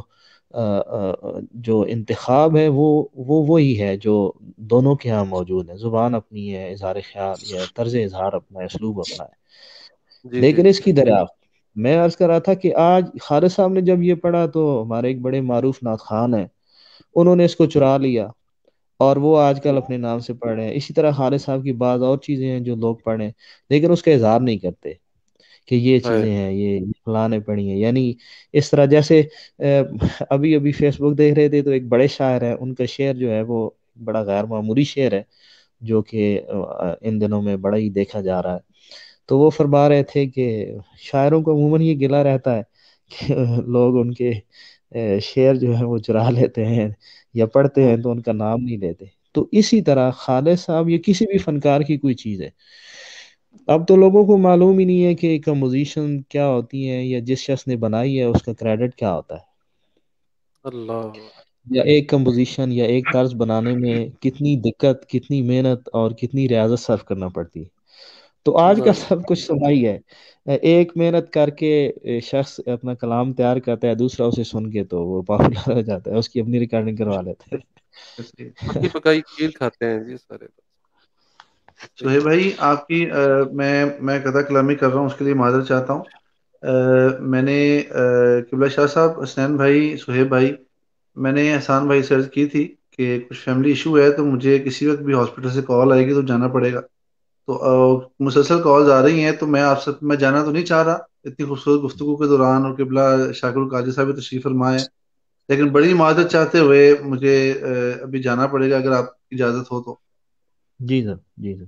انتخاب ہے وہ وہی ہے جو دونوں کے ہاں موجود ہے. زبان اپنی ہے، اظہار خیال یا طرز اظہار اپنا ہے، اسلوب اپنا ہے، جی جی لیکن اس کی دریافت میں عرض کر رہا تھا کہ آج خالد صاحب نے جب یہ پڑھا تو ہمارے ایک بڑے معروف نعت خان ہیں، انہوں نے اس کو چرا لیا اور وہ آج کل اپنے نام سے پڑھ رہے ہیں. اسی طرح خالد صاحب کی بعض اور چیزیں ہیں جو لوگ پڑھیں لیکن اس کا اظہار نہیں کرتے کہ یہ ہے چیزیں ہیں، یہ فلاں نے پڑھی ہیں. یعنی اس طرح جیسے ابھی ابھی فیس بک دیکھ رہے تھے تو ایک بڑے شاعر ہیں، ان کا شعر جو ہے وہ بڑا غیر معمولی شعر ہے جو کہ ان دنوں میں بڑا ہی دیکھا جا رہا ہے. تو وہ فرما رہے تھے کہ شاعروں کو عموماً یہ گلہ رہتا ہے کہ لوگ ان کے شعر جو ہے وہ چرا لیتے ہیں یا پڑھتے ہیں تو ان کا نام نہیں لیتے. تو اسی طرح خالد صاحب یہ کسی بھی فنکار کی کوئی چیز ہے. اب تو لوگوں کو معلوم ہی نہیں ہے کہ کمپوزیشن کیا ہوتی ہے یا جس شخص نے بنائی ہے اس کا کریڈٹ کیا ہوتا ہے، اللہ یا ایک کمپوزیشن یا ایک طرز بنانے میں کتنی دقت، کتنی محنت اور کتنی ریاضت صرف کرنا پڑتی ہے. تو آج کا سب کچھ سنائی ہے، ایک محنت کر کے شخص اپنا کلام تیار کرتا ہے، دوسرا اسے سن کے تو وہ پاپولر ہو جاتا ہے، اس کی اپنی ریکارڈنگ کروا لیتے پکی ہیں. پکائی کھیر کھاتے ہیں جی سارے. سہیب بھائی آپ کی میں قطع کلامی کر رہا ہوں، اس کے لیے معذرت چاہتا ہوں. میں نے قبلہ شاہ صاحب، حسنین بھائی، سہیب بھائی، میں نے احسان بھائی سے عرض کی تھی کہ کچھ فیملی ایشو ہے تو مجھے کسی وقت بھی ہاسپٹل سے کال آئے گی تو جانا پڑے گا. تو مسلسل کالز آ رہی ہیں تو میں آپ سے میں جانا تو نہیں چاہ رہا اتنی خوبصورت گفتگو کے دوران، اور قبلہ شاکر القادری صاحب بھی تشریف فرمائے، لیکن بڑی معذرت چاہتے ہوئے مجھے ابھی جانا پڑے گا اگر آپ کی اجازت ہو تو. جی سر، جی سر،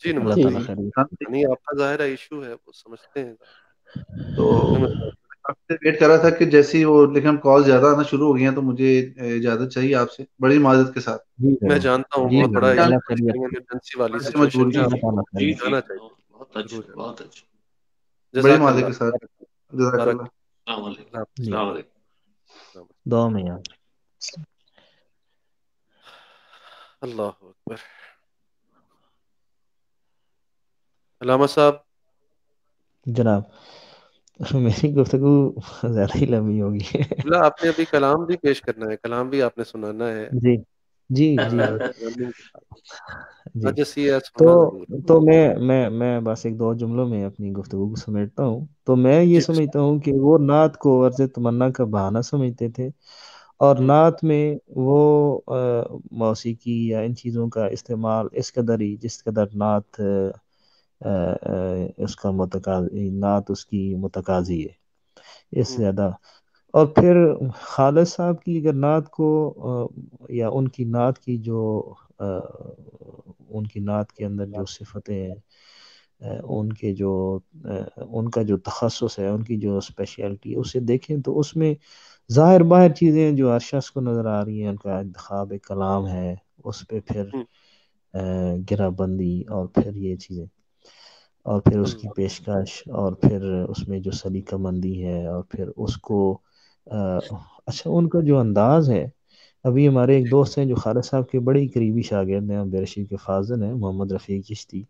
جی اللہ نمستے تعالیٰ جی. خیر. ہاں جی. نہیں آپ کا ظاہرہ ایشو ہے وہ سمجھتے ہیں. تو کوئی مسئلہ آپ سے ویٹ کر رہا تھا کہ جیسی وہ، لیکن ہم کال زیادہ آنا شروع ہو گئی ہیں تو مجھے اجازت چاہیے آپ سے بڑی معذرت کے ساتھ. جی نہیں. میں سر، جانتا ہوں جی بہت بڑا سر، اللہ خیریت. ایمرجنسی والی سے سچویشن مجبوری ہے. جی اللہ جی تعالیٰ جی خیریت. جی جانا جی، بہت چاہیے، ضرور اچھا، جانا. بہت اچھا. بڑی جزاک معذرت اللہ. کے ساتھ. جزاک بارک اللہ. السلام علیکم. اللہ حافظ. جی، السلام علیکم. دعا میں یاد. اللہ اکبر. علامہ صاحب جناب میری گفتگو زیادہ ہی لمبی ہوگی. اللہ، آپ نے ابھی کلام بھی پیش کرنا ہے، کلام بھی آپ نے سنانا ہے. جی جی جی جی. آج ایس تو ہونا ضرور. تو میں بس ایک دو جملوں میں اپنی گفتگو کو سمیٹتا ہوں. تو میں یہ جی بسم سمجھتا ہوں کہ وہ نعت کو عرض تمنا کا بہانہ سمجھتے تھے، اور اللہ. نعت میں وہ موسیقی یا ان چیزوں کا استعمال اس قدر ہی جس قدر نعت اس کا متقاضی، نعت اس کی متقاضی ہے، اس سے زیادہ. اور پھر خالد صاحب کی اگر نعت کو یا ان کی نعت کی جو ان کی نعت کے اندر جو صفتیں ہیں، ان کے جو ان کا جو تخصص ہے، ان کی جو اسپیشلٹی ہے، اسے دیکھیں تو اس میں ظاہر باہر چیزیں ہیں جو ہر شخص کو نظر آ رہی ہیں. ان کا انتخاب کلام ہے، اس پہ پھر گرہ بندی، اور پھر یہ چیزیں، اور پھر اس کی اللہ. پیشکش، اور پھر اس میں جو سلیقہ مندی ہے، اور پھر اس کو اچھا ان کا جو انداز ہے. ابھی ہمارے ایک دوست ہیں جو خالد صاحب کے بڑے ہی قریبی شاگرد ہیں، بیرشید کے فاضل ہیں، محمد رفیق چشتی،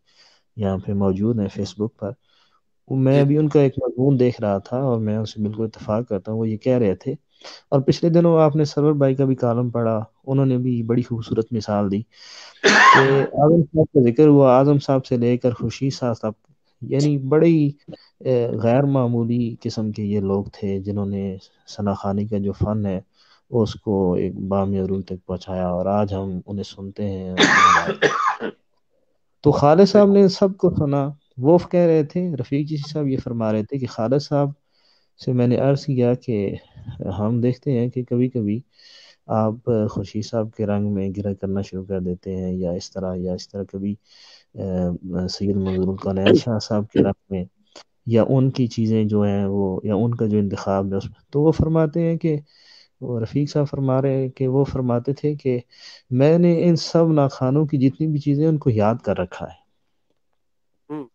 یہاں پہ موجود ہیں فیس بک پر. میں جی ابھی ان کا ایک مضمون دیکھ رہا تھا اور میں اس سے بالکل اتفاق کرتا ہوں. وہ یہ کہہ رہے تھے، اور پچھلے دنوں آپ نے سرور بھائی کا بھی کالم پڑھا، انہوں نے بھی بڑی خوبصورت مثال دی کہ اعظم صاحب کا ذکر ہوا، اعظم صاحب سے لے کر خورشید صاحب تک، یعنی بڑے ہی غیر معمولی قسم کے یہ لوگ تھے جنہوں نے ثنا خوانی کا جو فن ہے اس کو ایک بامی عروج تک پہنچایا، اور آج ہم انہیں سنتے ہیں اور انہیں مانتے ہیں. تو خالد صاحب نے سب کو سنا. وہ کہہ رہے تھے، رفیق جی صاحب یہ فرما رہے تھے کہ خالد صاحب سے میں نے عرض کیا کہ ہم دیکھتے ہیں کہ کبھی کبھی آپ خورشید صاحب کے رنگ میں گرہ کرنا شروع کر دیتے ہیں، یا اس طرح کبھی سید منظور القنین شاہ صاحب کے رنگ میں، یا ان کی چیزیں جو ہیں وہ، یا ان کا جو انتخاب ہے اس میں. تو وہ فرماتے ہیں کہ وہ رفیق صاحب فرما رہے ہیں کہ وہ فرماتے تھے کہ میں نے ان سب ناخوانوں کی جتنی بھی چیزیں ان کو یاد کر رکھا ہے. ہوں،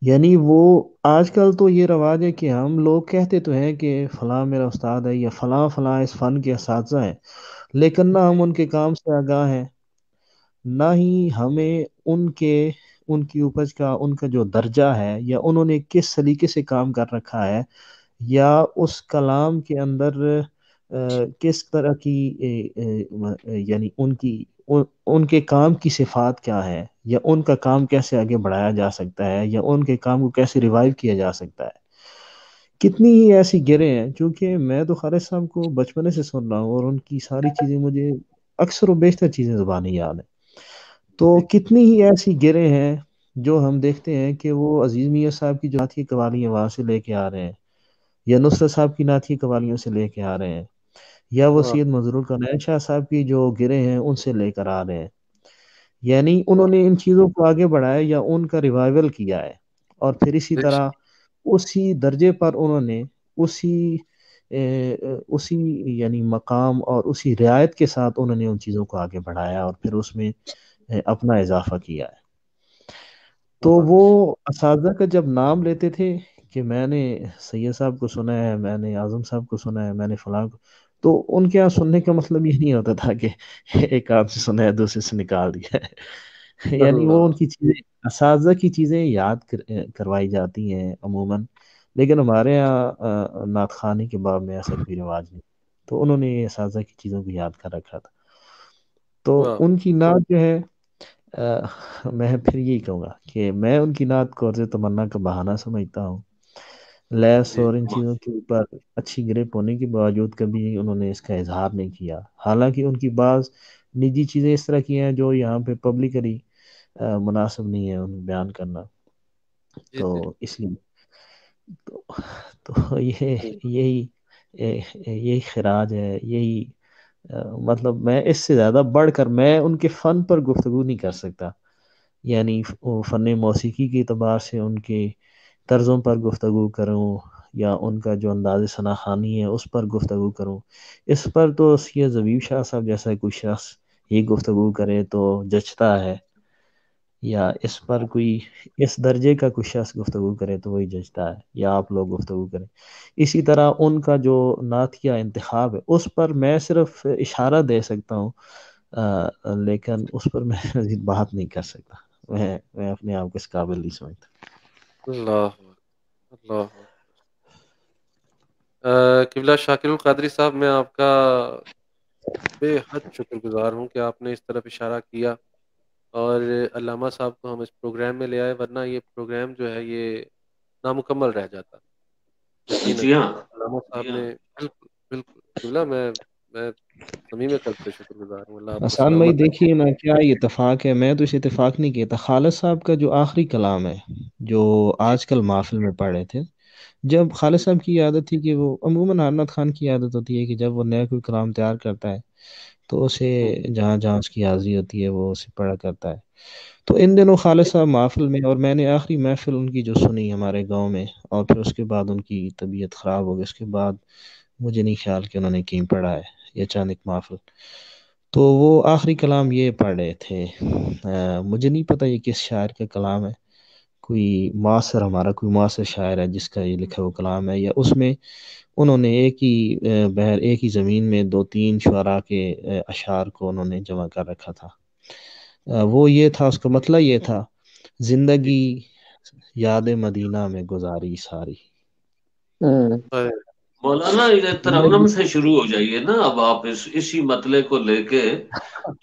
یعنی وہ آج کل تو یہ رواج ہے کہ ہم لوگ کہتے تو ہیں کہ فلاں میرا استاد ہے یا فلاں فلاں اس فن کے اساتذہ ہیں، لیکن نہ ہم ان کے کام سے آگاہ ہیں، نہ ہی ہمیں ان کی اپج کا ان کا جو درجہ ہے یا انہوں نے کس سلیقے سے کام کر رکھا ہے، یا اس کلام کے اندر کس طرح کی یعنی ان کے کام کی صفات کیا ہے، یا ان کا کام کیسے آگے بڑھایا جا سکتا ہے، یا ان کے کام کو کیسے ریوائیو کیا جا سکتا ہے. کتنی ہی ایسی گرے ہیں، کیونکہ میں تو خالد صاحب کو بچپنے سے سن رہا ہوں اور ان کی ساری چیزیں مجھے اکثر و بیشتر چیزیں زبانی یاد ہیں. تو جی کتنی ہی ایسی گرے ہیں جو ہم دیکھتے ہیں کہ وہ عزیز میاں صاحب کی جو نعت کی قوالیاں وہاں سے لے کے آ رہے ہیں، یا نصرت صاحب کی نعت کی قوالیوں سے لے کے آ رہے ہیں، یا وہ واہ سید منظور القنائن شاہ صاحب کی جو گرے ہیں ان سے لے کر آ رہے ہیں. یعنی انہوں واہ، نے ان چیزوں کو آگے بڑھایا یا ان کا ریوائول کیا ہے، اور پھر اسی بے طرح شک، اسی درجے پر انہوں نے اسی اسی یعنی مقام اور اسی رعایت کے ساتھ انہوں نے ان چیزوں کو آگے بڑھایا اور پھر اس میں اپنا اضافہ کیا ہے. تو واہ، وہ اساتذہ کا جب نام لیتے تھے کہ میں نے سید صاحب کو سنا ہے، میں نے اعظم صاحب کو سنا ہے، میں نے فلاں کو، تو ان کے یہاں سننے کا مطلب یہ نہیں ہوتا تھا کہ ایک آدھ سے سنا ہے دوسرے سے نکال دیا ہے. یعنی وہ اللہ، ان کی چیزیں اساتذہ کی چیزیں یاد کروائی جاتی ہیں عموماً، لیکن ہمارے یہاں نعت خوانی کے باب میں ایسا کوئی رواج نہیں. تو انہوں نے اساتذہ کی چیزوں کو یاد کر رکھا تھا. تو واہ، ان کی نعت جو ہے میں پھر یہی کہوں گا کہ میں ان کی نعت کو عرض تمنا کا بہانہ سمجھتا ہوں. لیس جی اور ان چیزوں کے اوپر اچھی گرپ ہونے کے باوجود کبھی انہوں نے اس کا اظہار نہیں کیا، حالانکہ ان کی بعض نجی چیزیں اس طرح کی ہیں جو یہاں پہ پبلکلی مناسب نہیں ہے انہیں بیان کرنا. جی تو جی اس لیے تو تو یہی خراج ہے، یہی مطلب میں اس سے زیادہ بڑھ کر میں ان کے فن پر گفتگو نہیں کر سکتا. یعنی فن موسیقی کے اعتبار سے ان کے طرزوں پر گفتگو کروں، یا ان کا جو انداز ثنا خوانی ہے اس پر گفتگو کروں. اس پر تو سید زبیب شاہ صاحب جیسا کوئی شخص یہ گفتگو کرے تو جچتا ہے، یا اس پر کوئی اس درجے کا کوئی شخص گفتگو کرے تو وہی جچتا ہے، یا آپ لوگ گفتگو کریں. اسی طرح ان کا جو نعتیہ انتخاب ہے اس پر میں صرف اشارہ دے سکتا ہوں، لیکن اس پر میں مزید بات نہیں کر سکتا. میں اپنے آپ کو اس قابل نہیں سمجھتا. اللہ، اللہ. قبلہ شاکر القادری صاحب، میں آپ کا بے حد شکر گزار ہوں کہ آپ نے اس طرف اشارہ کیا اور علامہ صاحب کو ہم اس پروگرام میں لے آئے، ورنہ یہ پروگرام جو ہے یہ نامکمل رہ جاتا یقیناً. جی ہاں، علامہ صاحب جی ہاں. نے بالکل بالکل قبلہ، میں صمیم قلب سے شکر گزار ہوں. اللہ آپ کو آسان بھائی سلامت رکھے. دیکھیے نا کیا یہ اتفاق ہے، میں تو اس اتفاق نہیں کہتا. خالد صاحب کا جو آخری کلام ہے جو جی آج کل محفل میں پڑھ رہے تھے، جب خالد جی صاحب کی عادت تھی کہ وہ عموماً حرنت خان کی عادت ہوتی ہے کہ جب وہ نیا کوئی کلام تیار کرتا ہے تو اسے ہوں، جہاں جہاں اس کی حاضری ہوتی ہے وہ اسے پڑھا کرتا ہے. تو ان دنوں خالد صاحب محفل میں، اور میں نے آخری محفل ان کی جو سنی ہمارے گاؤں میں، اور پھر اس کے بعد ان کی طبیعت خراب ہو گئی، اس کے بعد مجھے نہیں خیال کہ انہوں نے کہیں پڑھا ہے یہ اچانک محفل. تو وہ آخری کلام یہ پڑھ رہے تھے، مجھے نہیں پتہ یہ کس شاعر کا کلام ہے، کوئی معاصر ہمارا کوئی معاصر شاعر ہے جس کا یہ لکھا ہوا کلام ہے، یا اس میں انہوں نے ایک ہی بہر ایک ہی زمین میں دو تین شعراء کے اشعار کو انہوں نے جمع کر رکھا تھا. وہ یہ تھا، اس کا مطلب یہ تھا: جی. زندگی یاد مدینہ میں گزاری ساری. ہوں، مولانا یہ ترنم زندگی سے شروع ہو جائیے نا، اب آپ اسی مطلب کو لے کے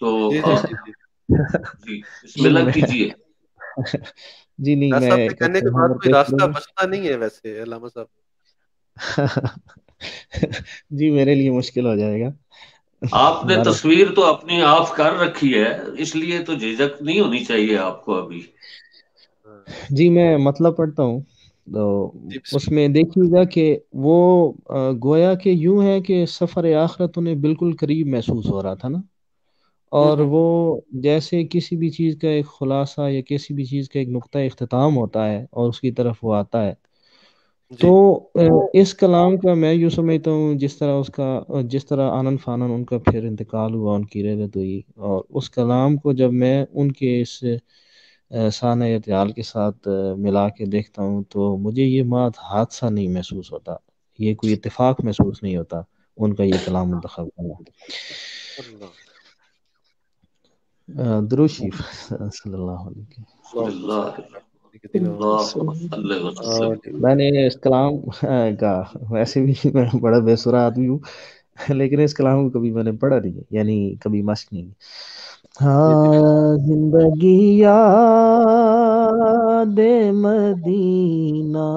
تو جی جی جی جی. جی بسم جی اللہ میں کیجیے. جی نہیں شاہ صاحب میں کے کہنے کہتا کے ہوں بعد اور کوئی پیش کروں راستہ گا. بچتا نہیں ہے ویسے علامہ صاحب. جی میرے لیے مشکل ہو جائے گا. آپ نے بارہ تصویر تو اپنی آف کر رکھی ہے، اس لیے تو جھجک نہیں ہونی چاہیے آپ کو ابھی. ہاں. جی میں مطلب پڑھتا ہوں. تو جی اس میں دیکھیے گا کہ وہ گویا کہ یوں ہے کہ سفر آخرت انہیں بالکل قریب محسوس ہو رہا تھا نا، اور ہوں. وہ جیسے کسی بھی چیز کا ایک خلاصہ یا کسی بھی چیز کا ایک نقطہ اختتام ہوتا ہے اور اس کی طرف وہ آتا ہے، تو جی اس کلام کا میں یوں سمجھتا ہوں جس طرح آنن فانن ان کا پھر انتقال ہوا، ان کی رحلت ہوئی، اور اس کلام کو جب میں ان کے اس سانح ارتحال کے ساتھ ملا کے دیکھتا ہوں تو مجھے یہ حادثہ نہیں محسوس ہوتا، یہ کوئی اتفاق محسوس نہیں ہوتا ان کا یہ کلام منتخب کرنا۔ اللہ درود شریف صلی اللہ علیہ وسلم۔ بسم اللہ اللہ اللہم صلی وسلم۔ میں نے اس کلام کا ویسے بھی میں بڑا بے سرا آدمی ہوں، لیکن اس کلام کو کبھی میں نے پڑھا نہیں ہے، یعنی کبھی مشق نہیں۔ جی جی ہاں زندگی یاد مدینہ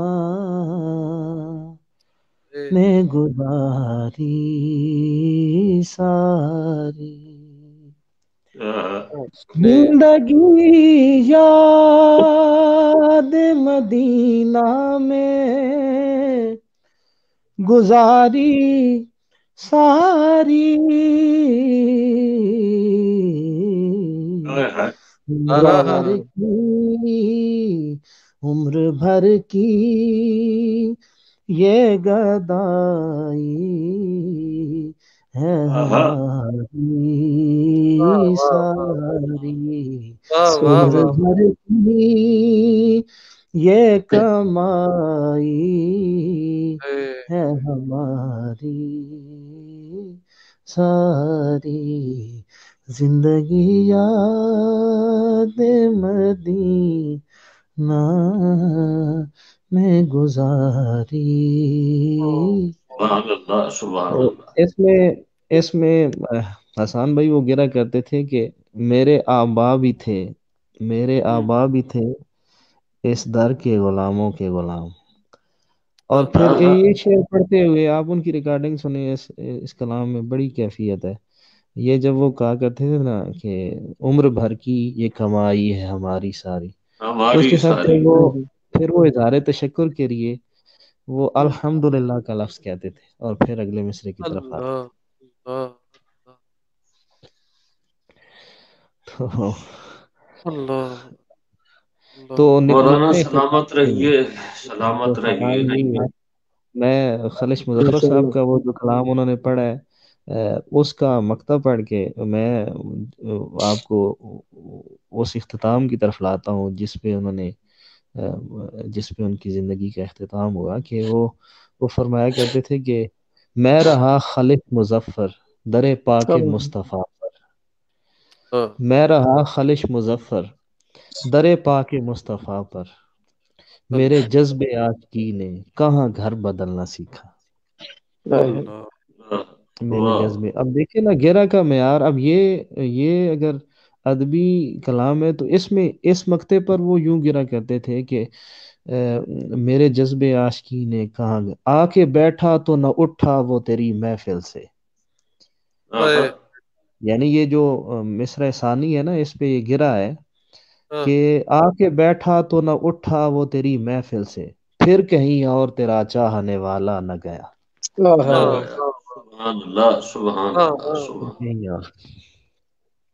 میں گزاری ساری، نے زندگی یاد مدینہ میں گزاری ساری، عمر ہاں بھر ہاں کی عمر بھر کی یہ گدائی ہے ہماری ساری، واہ عمر واہ بھر کی یہ کمائی ہے ہماری ساری، زندگی یاد مدینہ میں گزاری۔ سبحان اللہ سبحان تو اللہ۔ اس میں حسان بھائی وہ گرا کرتے تھے کہ میرے آبا بھی تھے، میرے آبا بھی تھے اس در کے غلاموں کے غلام، اور پھر یہ شعر پڑھتے ہوئے آپ ان کی ریکارڈنگ سنیں، اس کلام میں بڑی کیفیت ہے۔ یہ جب وہ کہا کرتے تھے نا کہ عمر بھر کی یہ کمائی ہے ہماری ساری، تو اس ہماری کے ساتھ ساری۔ پھر وہ اظہار تشکر کے لیے وہ الحمدللہ کا لفظ کہتے تھے، اور پھر اگلے مصرے کی طرف آتے اللہ اللہ تھے۔ اللہ تو اللہ مولانا نکلے سلامت رہیے، سلامت رہیے۔ میں خلش مظفر صاحب کا وہ جو کلام انہوں نے پڑھا ہے اس کا مقطع پڑھ کے میں آپ کو اس اختتام کی طرف لاتا ہوں جس پہ ان کی زندگی کا اختتام ہوا، کہ وہ فرمایا کرتے تھے کہ میں رہا خلش مظفر در پاک مصطفیٰ پر، ہاں میں رہا خلش مظفر در پاک مصطفیٰ پر، میرے جذب عاشقی نے کہاں گھر بدلنا سیکھا، اللہ میرے جذبے۔ اب دیکھیں نا گیرا کا معیار، اب یہ اگر ادبی کلام ہے تو اس مقطع پر وہ یوں گرا کرتے تھے کہ میرے جذب عاشقی نے کہاں آ کے بیٹھا تو نہ اٹھا وہ تیری محفل سے، یعنی یہ جو مصرع ثانی ہے نا اس پہ یہ گرا ہے کہ آ کے بیٹھا تو نہ اٹھا وہ تیری محفل سے، پھر کہیں اور تیرا چاہنے والا نہ گیا، سبحان اللہ سبحان اللہ پھر سبحان کہیں اور۔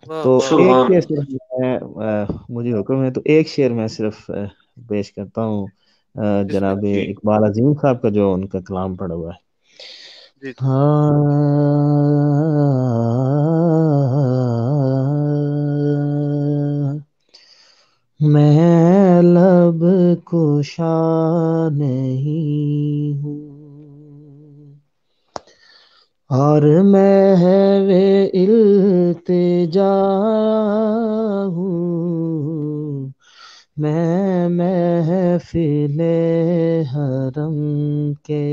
واہ تو واہ ایک سبحان شعر اللہ۔ صرف مجھے حکم ہے تو ایک شعر میں صرف پیش کرتا ہوں، بسم جناب اللہ جی اقبال عظیم صاحب کا جو ان کا کلام پڑا ہوا ہے۔ جی جی میں لب کشا نہیں ہوں اور محو التجا ہوں، میں محفل حرم کے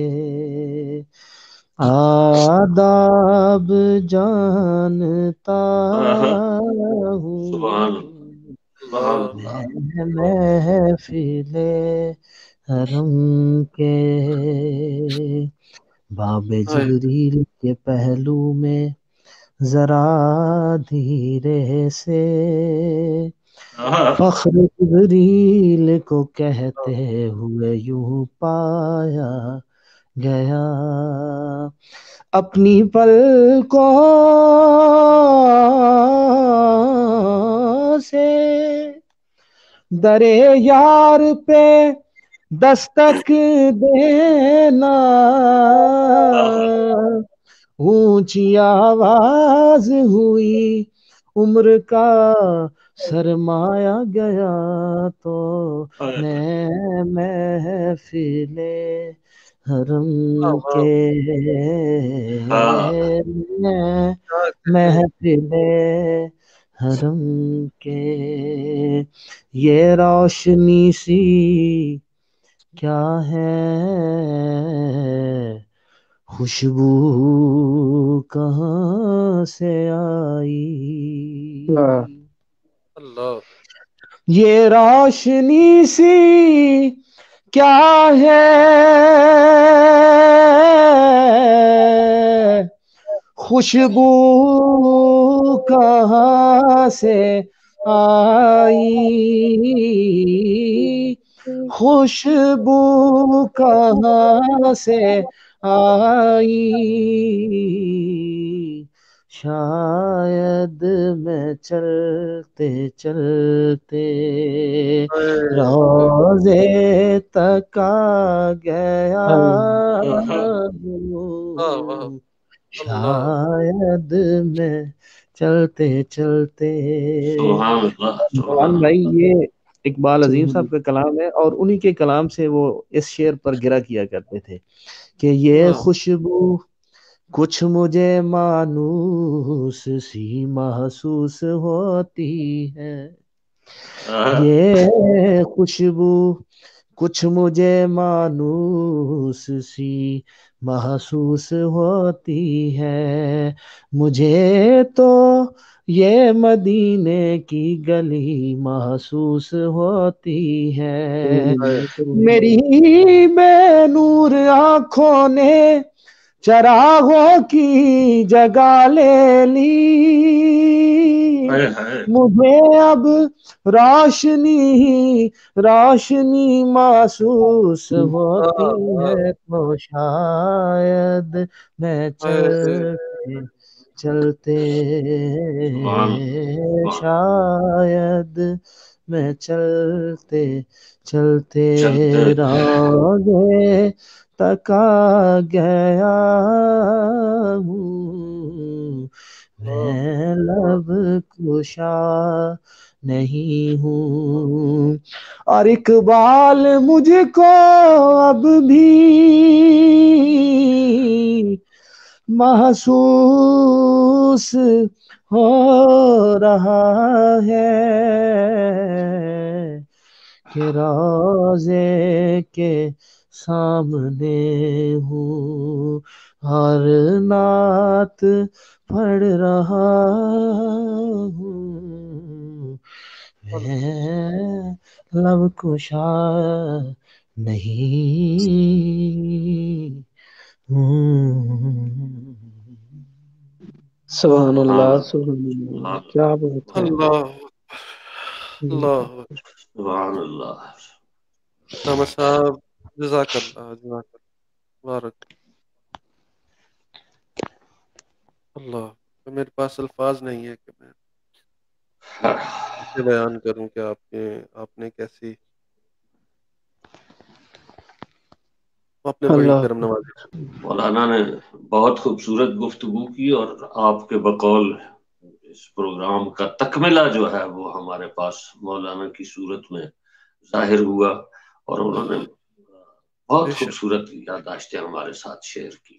آداب جانتا سبحان ہوں، سبحان اللہ اللہ۔ میں محفل حرم کے باب جبریل کے پہلو میں ذرا دھیرے سے فخر جبریل کو کہتے ہوئے یوں پایا گیا، اپنی پلکوں سے درے یار پہ دستک دینا، اونچی آواز ہوئی، عمر کا سرمایا گیا تو میں محفل حرم کے محفل حرم کے، یہ روشنی سی کیا ہے، خوشبو کہاں سے آئی، اللہ یہ روشنی سی کیا ہے، خوشبو کہاں سے آئی، خوشبو کہاں سے آئی، شاید میں چلتے چلتے روضے تک آ گیا ہوں، شاید میں چلتے چلتے۔ مولانا بھائی یہ اقبال عظیم صاحب کا کلام ہے، اور انہی کے کلام سے وہ اس شعر پر گرا کیا کرتے تھے کہ یہ خوشبو کچھ مجھے مانوس سی محسوس ہوتی ہے، یہ خوشبو کچھ مجھے مانوس سی محسوس ہوتی ہے، مجھے تو یہ مدینے کی گلی محسوس ہوتی ہے، میری بے نور آنکھوں نے چراغوں کی جگہ لے لی، مجھے اب روشنی روشنی محسوس ہوتی ہے، تو شاید میں چلتے چلتے شاید میں چلتے چلتے روضے تک آ گیا ہوں، میں لب کشا نہیں ہوں، اور اقبال مجھ کو اب بھی محسوس ہو رہا ہے کہ روضے کے سامنے ہوں اور نعت پڑھ رہا ہوں، میں لب کشا نہیں ہوں۔ سبحان اللہ، سبحان اللہ، کیا بات ہے، اللہ اللہ سبحان اللہ۔ علامہ صاحب جزاک اللہ، جزاک اللہ، بارک اللہ۔ میرے پاس الفاظ نہیں ہے کہ میں کیسے بیان کروں کہ آپ نے کیسی، آپ نے بڑی اللہ کرم نوازی۔ مولانا نے بہت خوبصورت گفتگو کی، اور آپ کے بقول اس پروگرام کا تکملہ جو ہے وہ ہمارے پاس مولانا کی صورت میں ظاہر ہوا، اور انہوں نے بہت خوبصورت یادداشتیں ہمارے ساتھ شیئر کی۔